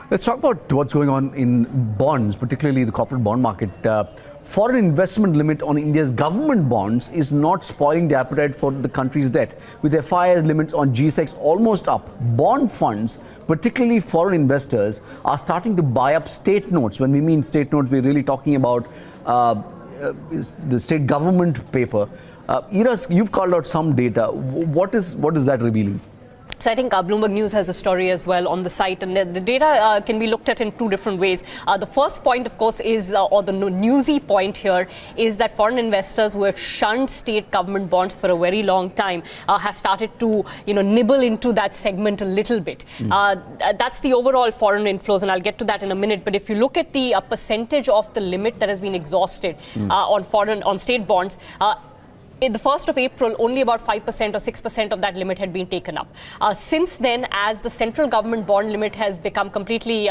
Let's talk about what's going on in bonds, particularly the corporate bond market. Foreign investment limit on India's government bonds is not spoiling the appetite for the country's debt. With FIIs limits on G-Secs almost up, bond funds, particularly foreign investors, are starting to buy up state notes. When we mean state notes, we're really talking about the state government paper. Iras, you've called out some data. What is that revealing? So I think Bloomberg News has a story as well on the site, and the data can be looked at in two different ways. The first point, of course, is, or the newsy point here, is that foreign investors who have shunned state government bonds for a very long time have started to, nibble into that segment a little bit. That's the overall foreign inflows, and I'll get to that in a minute. But if you look at the percentage of the limit that has been exhausted on state bonds, in the 1st of April, only about 5% or 6% of that limit had been taken up. Since then, as the central government bond limit has become completely,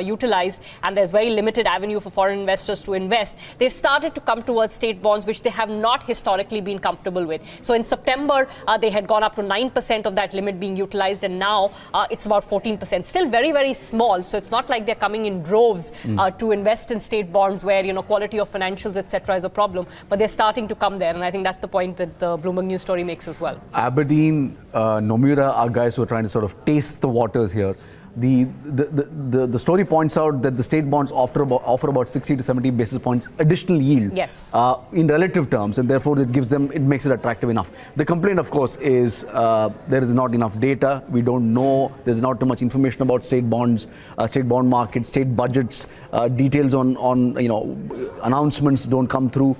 utilized, and there's very limited avenue for foreign investors to invest, they've started to come towards state bonds, which they have not historically been comfortable with. So in September, they had gone up to 9% of that limit being utilized, and now it's about 14%. Still very, very small. So it's not like they're coming in droves to invest in state bonds where, quality of financials, etc. is a problem. But they're starting to come there, and I think that's the point that the Bloomberg News story makes as well. Aberdeen, Nomura are guys who are trying to sort of taste the waters here. The story points out that the state bonds offer about 60 to 70 basis points additional yield, yes, in relative terms, and therefore it makes it attractive enough. The complaint, of course, is there is not enough data. We don't know. There's not too much information about state bonds, state bond market, state budgets. Details on announcements don't come through.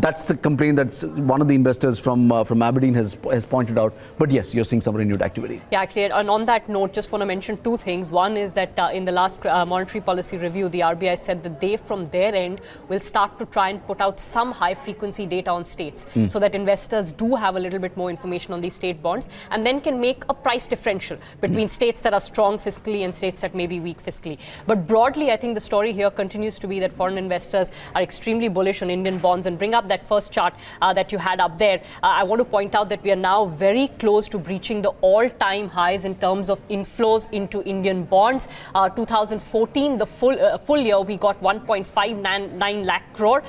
That's the complaint that one of the investors from Aberdeen has pointed out. But yes, you're seeing some renewed activity. Yeah, actually, and on that note, just want to mention two things. One is that in the last monetary policy review, the RBI said that they, from their end, will start to try and put out some high-frequency data on states so that investors do have a little bit more information on these state bonds and then can make a price differential between states that are strong fiscally and states that may be weak fiscally. But broadly, I think the story here continues to be that foreign investors are extremely bullish on Indian bonds. And bring up that first chart that you had up there. I want to point out that we are now very close to breaching the all-time highs in terms of inflows into Indian bonds. 2014, the full year, we got 1.599 lakh crore.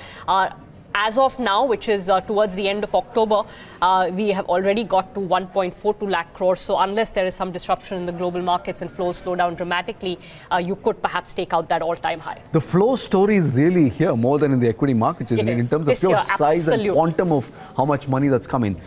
As of now, which is towards the end of October, we have already got to 1.42 lakh crores. So unless there is some disruption in the global markets and flows slow down dramatically, you could perhaps take out that all-time high. The flow story is really here more than in the equity markets, isn't it? In terms of pure size and quantum of how much money that's come in.